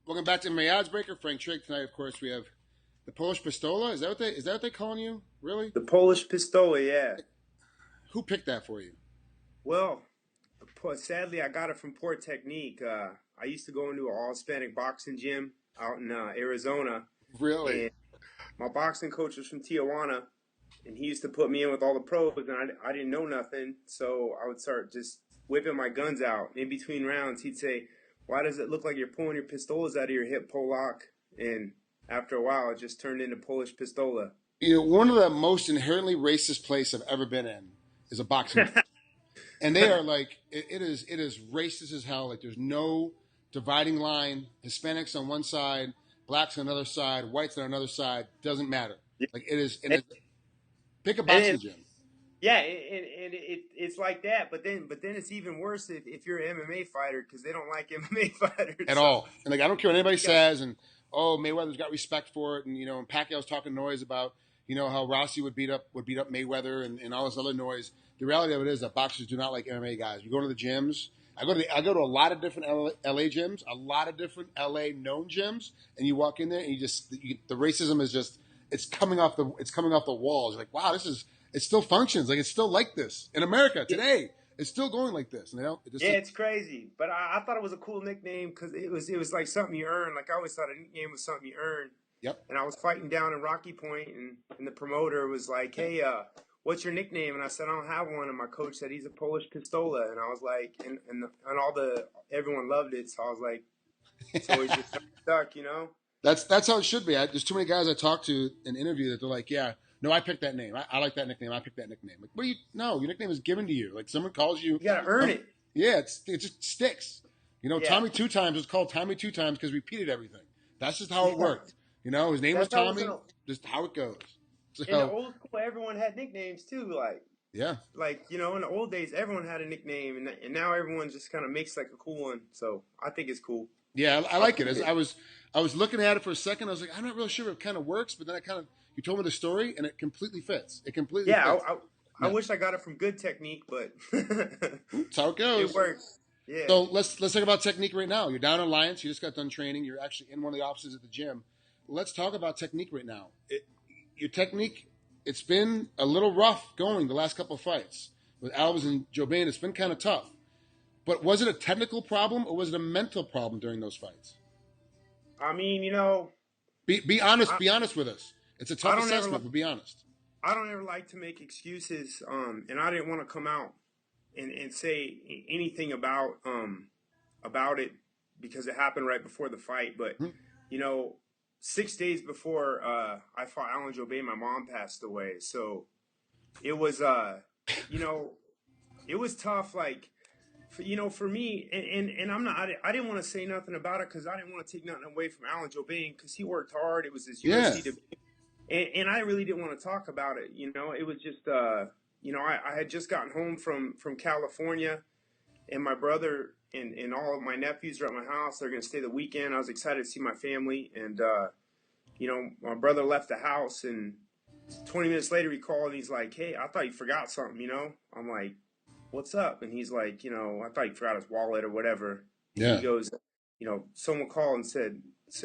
Welcome back to MMAOddsBreaker Frank Trigg. Tonight, of course, we have the Polish Pistola. Is that what they calling you? Really? The Polish Pistola, yeah. Who picked that for you? Well, sadly, I got it from Poor Technique. I used to go into an all-Hispanic boxing gym out in Arizona. Really? And my boxing coach was from Tijuana, and he used to put me in with all the pros, and I didn't know nothing, so I would start just whipping my guns out. In between rounds, he'd say, "Why does it look like you're pulling your pistolas out of your hip, Polak?" And after a while, it just turned into Polish Pistola. You know, one of the most inherently racist places I've ever been in is a boxing gym. And they are like, it is racist as hell. Like, there's no dividing line. Hispanics on one side, blacks on another side, whites on another side. Doesn't matter. Like, it is. Pick a boxing gym. Yeah, and it's like that. But then it's even worse if you're an MMA fighter, because they don't like MMA fighters at all. And like, I don't care what anybody says. And Mayweather's got respect for it. And and Pacquiao's talking noise about how Rossi would beat up Mayweather and all this other noise. The reality of it is that boxers do not like MMA guys. You go to the gyms. I go to a lot of different LA gyms, a lot of different LA known gyms, and you walk in there and the racism is just it's coming off the walls. You're like, wow, it still functions. Like, it's still like this in America today. It's still going like this. And it's crazy. But I thought it was a cool nickname because it was like something you earn. Like, I always thought a nickname was something you earn. Yep. And I was fighting down in Rocky Point, and the promoter was like, "Hey, what's your nickname?" And I said, "I don't have one." And my coach said, "He's a Polish Pistola." And I was like, and everyone loved it. So I was like, so it's just stuck, That's how it should be. There's too many guys I talk to in interview that they're like, yeah, no, I picked that name. I like that nickname. I picked that nickname. Like, no, your nickname is given to you. Like, someone calls you. You got to earn it. Yeah, it just sticks. Tommy Two Times was called Tommy Two Times because repeated everything. That's just how it worked. His name was Tommy. Just how it goes. So, in the old school, everyone had nicknames too. Yeah. Like, in the old days, everyone had a nickname, and now everyone just kind of makes like a cool one. So I think it's cool. Yeah, I like it. I was looking at it for a second. I was like, I'm not real sure if it kind of works, but then you told me the story, and it completely fits. It completely fits. I wish I got it from Good Technique, but that's how it goes. It works. Yeah. So let's talk about technique right now. You're down in Alliance. You just got done training. You're actually in one of the offices at the gym. Let's talk about technique right now. Your technique, it's been a little rough going the last couple of fights. With Alves and Jobain, it's been kind of tough. But was it a technical problem or was it a mental problem during those fights? I mean, Be honest. Be honest with us. It's a tough assessment, but be honest. I don't ever like to make excuses, and I didn't want to come out and say anything about it because it happened right before the fight. But 6 days before I fought Alan Jobain, my mom passed away. So it was it was tough. Like, for me, and I didn't want to say nothing about it because I didn't want to take nothing away from Alan Jobain because he worked hard. It was his UFC debut. And I really didn't want to talk about it. It was just, I had just gotten home from California, and my brother and all of my nephews are at my house. They're going to stay the weekend. I was excited to see my family. And, my brother left the house, and 20 minutes later he called, and he's like, "Hey, I thought you forgot something, I'm like, "What's up?" And he's like, "I thought you forgot his wallet or whatever." Yeah. He goes, someone called and said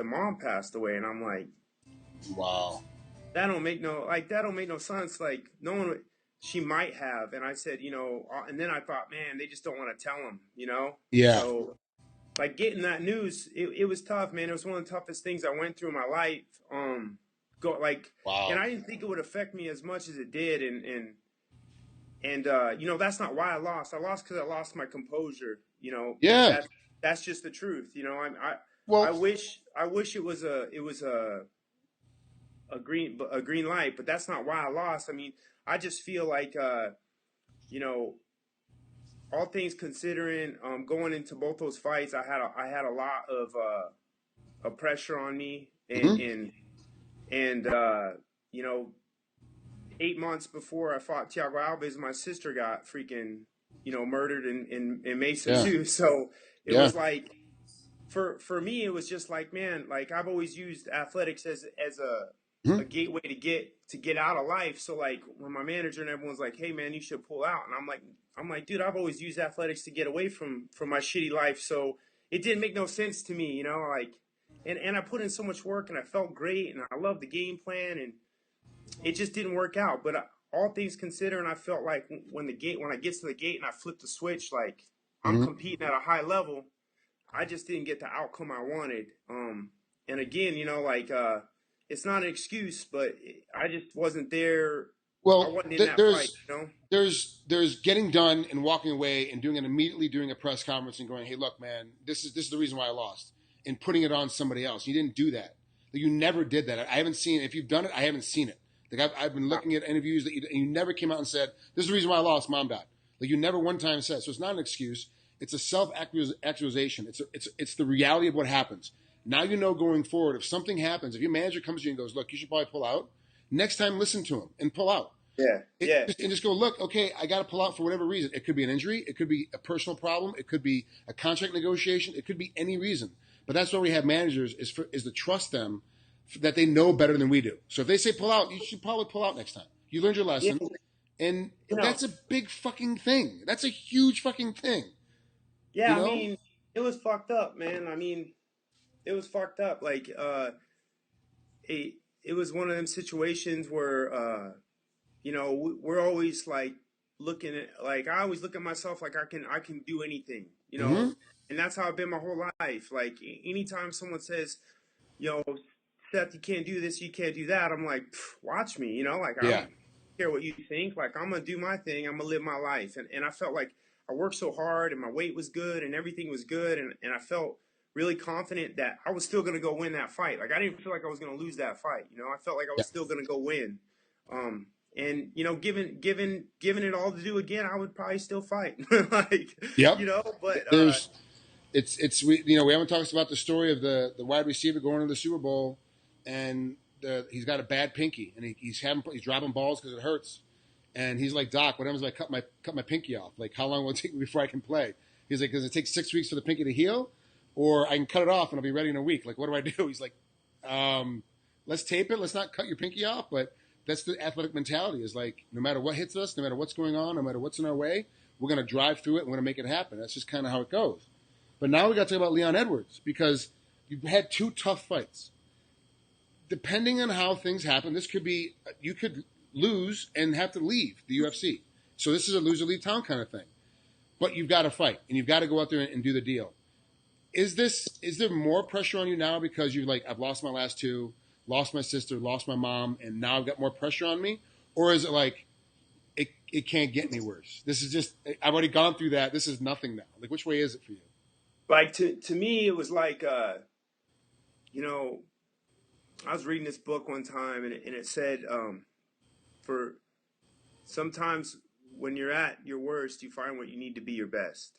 Mom passed away. And I'm like, wow. That don't make no sense. Like, no one, she might have. And I said, and then I thought, man, they just don't want to tell him, Yeah. So, like, getting that news, it was tough, man. It was one of the toughest things I went through in my life. Wow. And I didn't think it would affect me as much as it did. And that's not why I lost. I lost because I lost my composure. Yeah. That's just the truth. I wish it was a green light, but that's not why I lost. I mean, I just feel like, all things considering, going into both those fights, I had a lot of pressure on me, and 8 months before I fought Thiago Alves, my sister got freaking, murdered in Mesa too. So it was like, for me, it was just like, man, like, I've always used athletics as a gateway to get out of life. So, like, when my manager and everyone's like, "Hey, man, you should pull out," and I'm like, dude, I've always used athletics to get away from my shitty life. So it didn't make no sense to me, like, and I put in so much work, and I felt great, and I loved the game plan, and it just didn't work out. But all things considered, I felt like when I get to the gate and I flip the switch, like I'm competing at a high level, I just didn't get the outcome I wanted. And again, like it's not an excuse, but I just wasn't there. Well, I wasn't in that fight, there's getting done and walking away and doing it immediately during a press conference and going, hey, look, man, this is the reason why I lost, and putting it on somebody else. You didn't do that. Like, you never did that. I haven't seen it. If you've done it, I haven't seen it. Like, I've been looking at interviews that you never came out and said, this is the reason why I lost, Mom died. Like, you never one time said. So it's not an excuse. It's a self-actualization. It's the reality of what happens. Now you know going forward, if something happens, if your manager comes to you and goes, look, you should probably pull out, next time listen to him and pull out. And just go, look, okay, I got to pull out for whatever reason. It could be an injury. It could be a personal problem. It could be a contract negotiation. It could be any reason. But that's why we have managers is to trust them that they know better than we do. So if they say pull out, you should probably pull out next time. You learned your lesson. And that's a big fucking thing. That's a huge fucking thing. Yeah, I mean, it was fucked up, man. I mean, it was fucked up. Like, it was one of them situations where, we're always like looking at, like, I always look at myself like I can do anything, and that's how I've been my whole life. Like, anytime someone says, Seth, you can't do this, you can't do that, I'm like, watch me, like, I don't care what you think. Like, I'm gonna do my thing, I'm gonna live my life. And I felt like I worked so hard, and my weight was good, and everything was good, and I felt really confident that I was still gonna go win that fight. Like, I didn't feel like I was gonna lose that fight. I felt like I was still gonna go win. And given it all to do again, I would probably still fight. Like, but we haven't talked about the story of the wide receiver going to the Super Bowl, and he's got a bad pinky, and he's dropping balls because it hurts, and he's like, Doc, what happens if I cut my pinky off? Like, how long will it take me before I can play? He's like, does it take 6 weeks for the pinky to heal, or I can cut it off and I'll be ready in a week? Like, what do I do? He's like, let's tape it. Let's not cut your pinky off, but that's the athletic mentality, is like, no matter what hits us, no matter what's going on, no matter what's in our way, we're going to drive through it and we're going to make it happen. That's just kind of how it goes. But now we got to talk about Leon Edwards, because you've had 2 tough fights. Depending on how things happen, you could lose and have to leave the UFC. So this is a lose or leave town kind of thing. But you've got to fight, and you've got to go out there and do the deal. Is there more pressure on you now because you're like, I've lost my last 2, lost my sister, lost my mom, and now I've got more pressure on me? Or is it like, it can't get any worse? This is just, I've already gone through that. This is nothing now. Like, which way is it for you? Like, to me, it was like, I was reading this book one time, and it said, for sometimes when you're at your worst, you find what you need to be your best.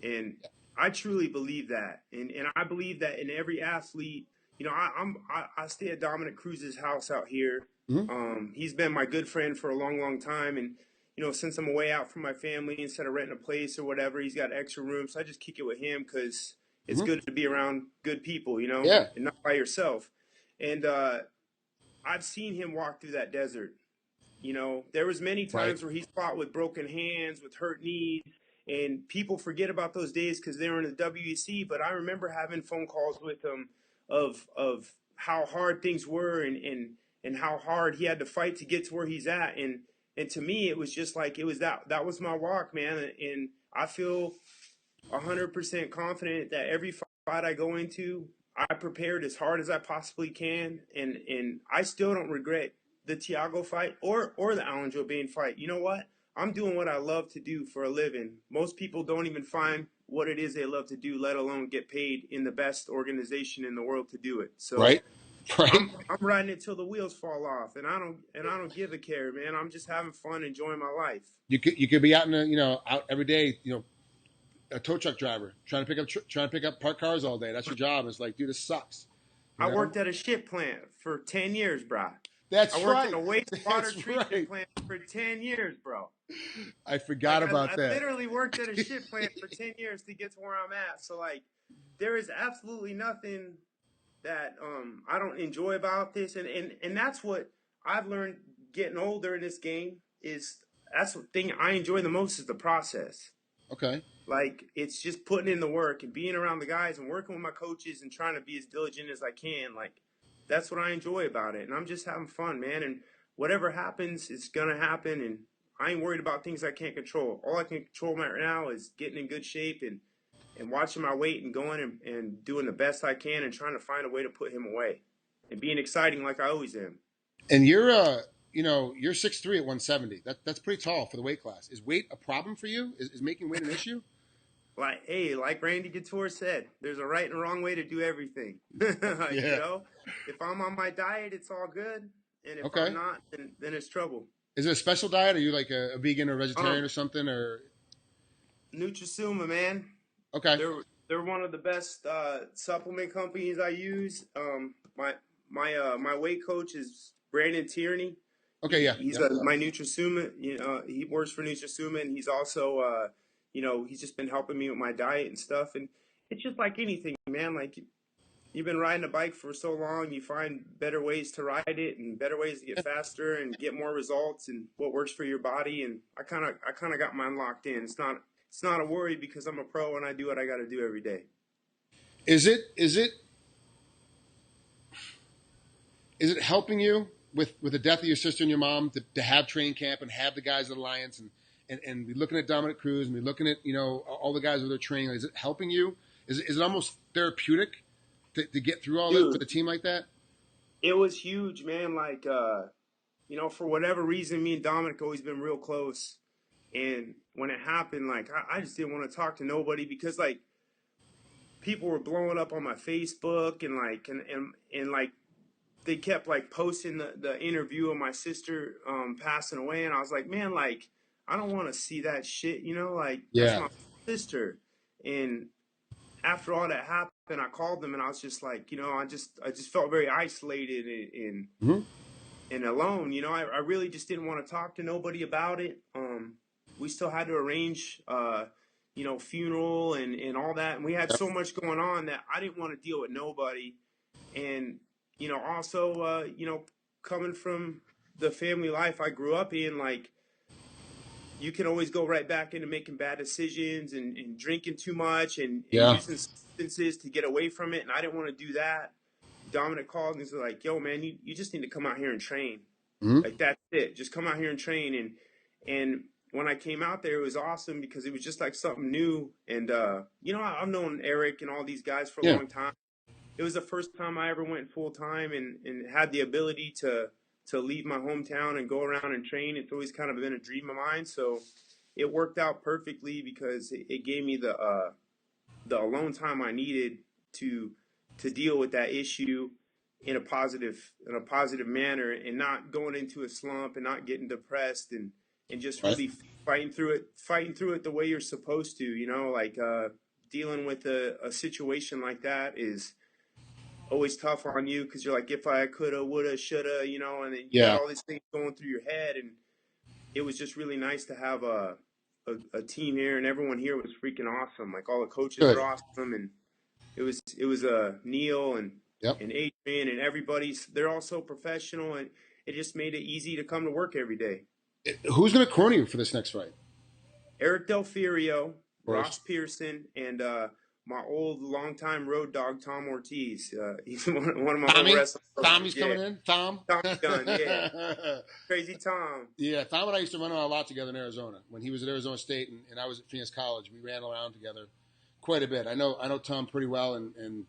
And I truly believe that. And I believe that in every athlete. I stay at Dominic Cruz's house out here. He's been my good friend for a long, long time. And, since I'm away out from my family, instead of renting a place or whatever, he's got extra room. So I just kick it with him because it's good to be around good people, and not by yourself. And I've seen him walk through that desert. There was many times where he's fought with broken hands, with hurt knees, and people forget about those days because they were in the WEC. But I remember having phone calls with him of how hard things were and how hard he had to fight to get to where he's at. And to me, it was just like, it was that was my walk, man. And I feel 100% confident that every fight I go into, I prepared as hard as I possibly can. And I still don't regret the Thiago fight or the Alan Jouban fight. You know what? I'm doing what I love to do for a living. Most people don't even find what it is they love to do, let alone get paid in the best organization in the world to do it. So I'm riding it till the wheels fall off, and I don't give a care, man. I'm just having fun, enjoying my life. You could be out out every day, a tow truck driver trying to pick up parked cars all day. That's your job. It's like, dude, this sucks. I worked at a ship plant for 10 years, bro. I worked in a wastewater treatment plant for 10 years, bro. I forgot about that. I literally worked at a ship plant for 10 years to get to where I'm at. So, like, there is absolutely nothing that I don't enjoy about this. And that's what I've learned getting older in this game is that's the thing I enjoy the most is the process. Okay. Like, it's just putting in the work and being around the guys and working with my coaches and trying to be as diligent as I can. Like, that's what I enjoy about it. And I'm just having fun, man. And whatever happens, it's going to happen. And I ain't worried about things I can't control. All I can control right now is getting in good shape and watching my weight and going and doing the best I can and trying to find a way to put him away and being exciting like I always am. And you're you're 6'3" at 170. That's pretty tall for the weight class. Is weight a problem for you? Is making weight an issue? Like, hey, like Randy Couture said, there's a right and a wrong way to do everything. Yeah. You know, if I'm on my diet, it's all good, and if Okay. I'm not, then it's trouble. Is it a special diet? Are you like a vegan or vegetarian or Um, something? Or Nutrisuma, man, okay, they're one of the best supplement companies I use. My weight coach is Brandon Tierney. okay, yeah, He's yep. my Nutrisuma. He works for Nutrisuma, and he's also he's just been helping me with my diet and stuff. And it's just like anything, man. Like, you've been riding a bike for so long, you find better ways to ride it and better ways to get faster and get more results and what works for your body. And I kind of got mine locked in. It's not a worry because I'm a pro and I do what I got to do every day. Is it helping you with the death of your sister and your mom to have training camp and have the guys at Alliance and be looking at Dominic Cruz and be looking at all the guys with their training? Is it helping you? Is it almost therapeutic to get through all that with a team like that? It was huge, man. Like, for whatever reason, me and Dominic always been real close. And when it happened, like, I just didn't want to talk to nobody because, like, people were blowing up on my Facebook and like and like they kept like posting the interview of my sister passing away, and I was like, man, like, I don't want to see that shit, like, that's my sister. And after all that happened, I called them and I was just like, I just felt very isolated and alone. I really just didn't want to talk to nobody about it. We still had to arrange funeral and all that, and we had so much going on that I didn't want to deal with nobody. And also coming from the family life I grew up in, like, you can always go right back into making bad decisions and drinking too much and using substances to get away from it. And I didn't want to do that. Dominic called and was like, yo, man, you just need to come out here and train. Mm-hmm. Like, that's it. Just come out here and train. And when I came out there, it was awesome because it was just like something new. And, I've known Eric and all these guys for a long time. It was the first time I ever went full time and had the ability to leave my hometown and go around and train. It's always kind of been a dream of mine. So it worked out perfectly because it gave me the alone time I needed to deal with that issue in a positive manner and not going into a slump and not getting depressed and just really fighting through it the way you're supposed to, like, dealing with a situation like that is always tough on you because you're like, if I coulda, woulda, shoulda, and then you got all these things going through your head. And it was just really nice to have a team here, and everyone here was freaking awesome. Like, all the coaches were awesome, and it was Neil and Adrian and everybody's. They're all so professional, and it just made it easy to come to work every day. Who's going to corner you for this next fight? Eric Del Furio, Ross Pearson, and my old longtime road dog, Tom Ortiz. He's one of my old wrestlers. Tommy's coming in? Tom Gunn, yeah. Crazy Tom. Yeah, Tom and I used to run around a lot together in Arizona. When he was at Arizona State and I was at Phoenix College, we ran around together quite a bit. I know Tom pretty well and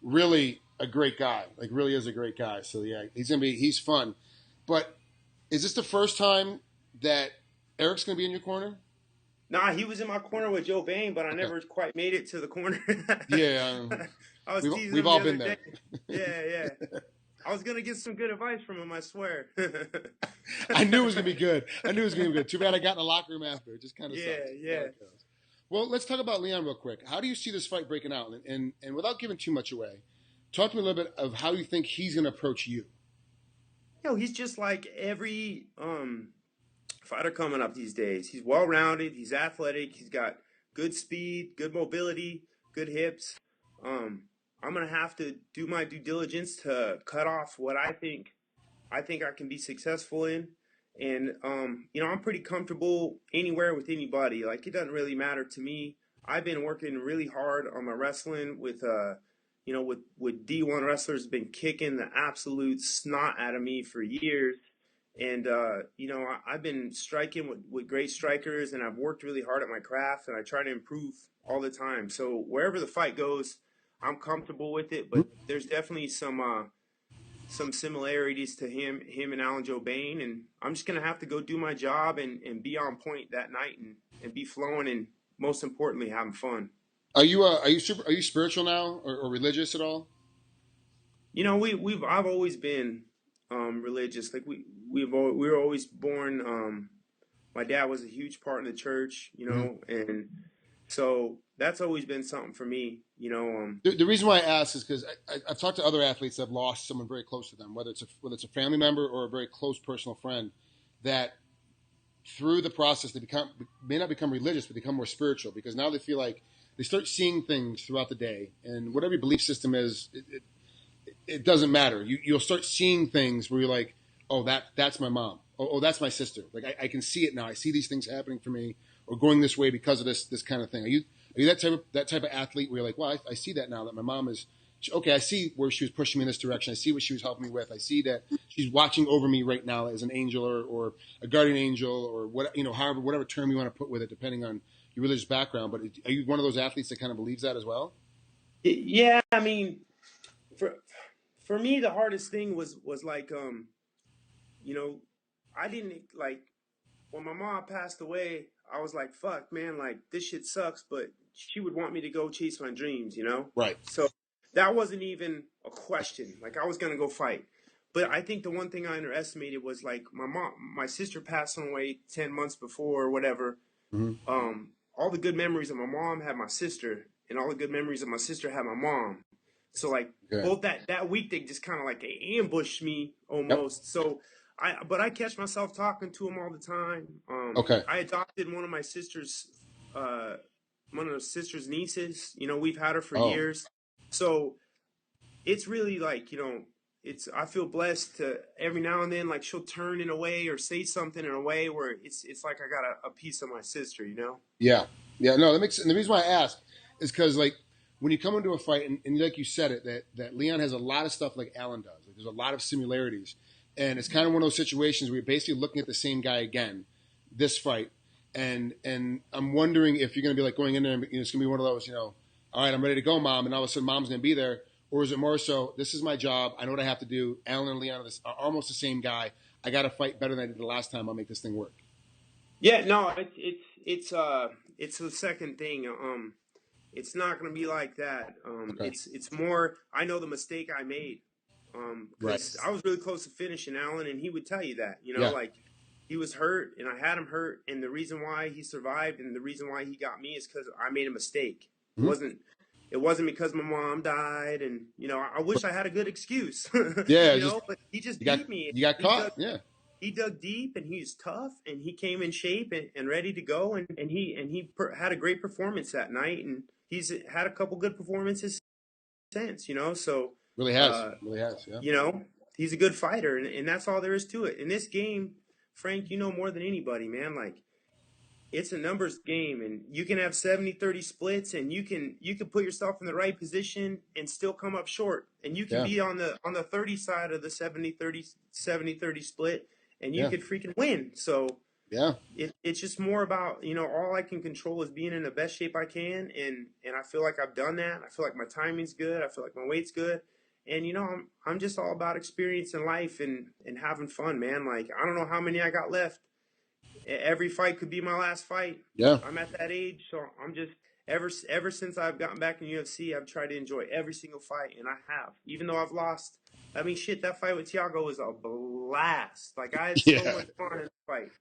really a great guy. Like, really is a great guy. So, yeah, he's fun. But is this the first time that Eric's going to be in your corner? Nah, he was in my corner with Joe Bain, but I never quite made it to the corner. Yeah. I was teasing we've him all the been other there. Yeah. I was going to get some good advice from him, I swear. I knew it was going to be good. Too bad I got in the locker room after. It just kind of sucks. Yeah. Well, let's talk about Leon real quick. How do you see this fight breaking out? And without giving too much away, talk to me a little bit of how you think he's going to approach you. He's just like every fighter coming up these days. He's well-rounded. He's athletic. He's got good speed, good mobility, good hips. I'm going to have to do my due diligence to cut off what I think I can be successful in And, you know, I'm pretty comfortable anywhere with anybody. Like, it doesn't really matter to me. I've been working really hard on my wrestling with, you know, with D1 wrestlers, been kicking the absolute snot out of me for years. And, you know, I've been striking with great strikers, and I've worked really hard at my craft, and I try to improve all the time. So wherever the fight goes, I'm comfortable with it. But there's definitely some similarities to him and Alan Joe Bain, and I'm just gonna have to go do my job and be on point that night and be flowing, and most importantly, having fun. Are you spiritual now or religious at all? You know, I've always been religious. Like we were always born. My dad was a huge part in the church, you know, and so that's always been something for me, you know. The reason why I ask is because I've talked to other athletes that have lost someone very close to them, whether it's a family member or a very close personal friend, that through the process they may not become religious, but become more spiritual, because now they feel like they start seeing things throughout the day, and whatever your belief system is, it doesn't matter. You'll start seeing things where you're like, oh, that's my mom. Oh, that's my sister. Like I can see it now. I see these things happening for me, or going this way because of this kind of thing. Are you that type of athlete where you're like, well, I see that now, that my mom is okay. I see where she was pushing me in this direction. I see what she was helping me with. I see that she's watching over me right now as an angel or a guardian angel, or what, you know, however, whatever term you want to put with it, depending on your religious background. But are you one of those athletes that kind of believes that as well? Yeah, I mean, for me, the hardest thing was like, you know, I didn't like when my mom passed away. I was like, fuck, man, like this shit sucks, but she would want me to go chase my dreams, you know? Right. So that wasn't even a question. Like I was going to go fight. But I think the one thing I underestimated was like my sister passed away 10 months before or whatever. All the good memories of my mom had my sister, and all the good memories of my sister had my mom. So like both that week, they just kind of like ambushed me almost. Yep. So I catch myself talking to him all the time. I adopted one of my sister's nieces. You know, we've had her for years. So it's really like, you know, I feel blessed to every now and then, like she'll turn in a way or say something in a way where it's like I got a piece of my sister, you know? Yeah. No, that makes sense. And the reason why I ask is because like when you come into a fight, and like you said it, that Leon has a lot of stuff like Alan does. Like there's a lot of similarities. And it's kind of one of those situations where you're basically looking at the same guy again, this fight. And I'm wondering if you're going to be like going in there and, you know, it's going to be one of those, you know, all right, I'm ready to go, Mom. And all of a sudden Mom's going to be there. Or is it more so, this is my job, I know what I have to do. Alan and Leon are almost the same guy. I got to fight better than I did the last time. I'll make this thing work. Yeah, no, it's the second thing. It's not going to be like that. It's more, I know the mistake I made. Because I was really close to finishing Alan, and he would tell you that, you know, like he was hurt and I had him hurt. And the reason why he survived and the reason why he got me is because I made a mistake. It wasn't because my mom died, and you know, I wish I had a good excuse. Yeah, you know, but he just beat me. You got caught. He dug deep, and he's tough, and he came in shape and ready to go, and he had a great performance that night, and he's had a couple good performances since. You know, so really has. Yeah. You know, he's a good fighter, and that's all there is to it. In this game, Frank, you know more than anybody, man. Like, it's a numbers game, and you can have 70-30 splits, and you can put yourself in the right position and still come up short, and you can be on the 30 side of the 70-30 split, and you could freaking win. So it's just more about, you know, all I can control is being in the best shape I can, and I feel like I've done that. I feel like my timing's good. I feel like my weight's good, and you know, I'm just all about experience in life and having fun, man. Like, I don't know how many I got left. Every fight could be my last fight. Yeah. I'm at that age, so I'm just ever since I've gotten back in UFC, I've tried to enjoy every single fight, and I have. Even though I've lost, I mean, shit, that fight with Thiago was a blast. Like, I had so much fun in the fight.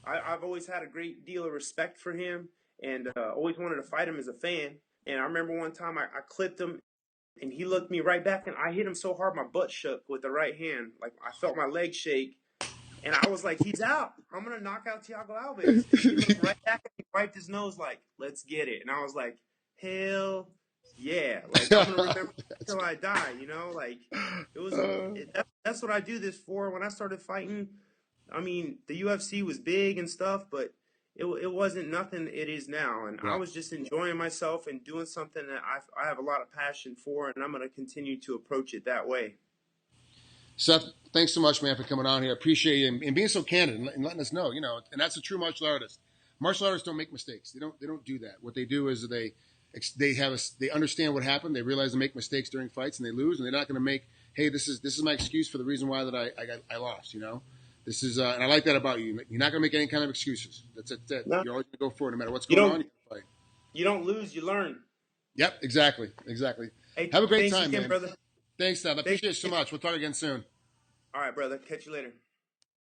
I've always had a great deal of respect for him, and always wanted to fight him as a fan. And I remember one time I clipped him, and he looked me right back, and I hit him so hard my butt shook with the right hand. Like, I felt my leg shake. And I was like, he's out. I'm going to knock out Thiago Alves. He looked right back and he wiped his nose like, let's get it. And I was like, hell yeah. Like, I'm going to remember until I die, you know? Like, it was that's what I do this for. When I started fighting, I mean, the UFC was big and stuff, but it wasn't nothing it is now. And I Right. was just enjoying myself and doing something that I have a lot of passion for, and I'm going to continue to approach it that way. Seth, thanks so much, man, for coming on here. I appreciate you and being so candid and letting us know. You know, and that's a true martial artist. Martial artists don't make mistakes. They don't do that. What they do is they understand what happened. They realize they make mistakes during fights and they lose, and they're not going to make, hey, this is my excuse for the reason why that I lost. You know, this is and I like that about you. You're not going to make any kind of excuses. That's it. No, You're always going to go for it, no matter what's you going on. don't You're going to fight. you don't lose, you learn. Yep, exactly. Hey, Have a great thanks time, again, man. brother. Thanks, Seth. I Thanks. appreciate it so much. We'll talk again soon. All right, brother. Catch you later.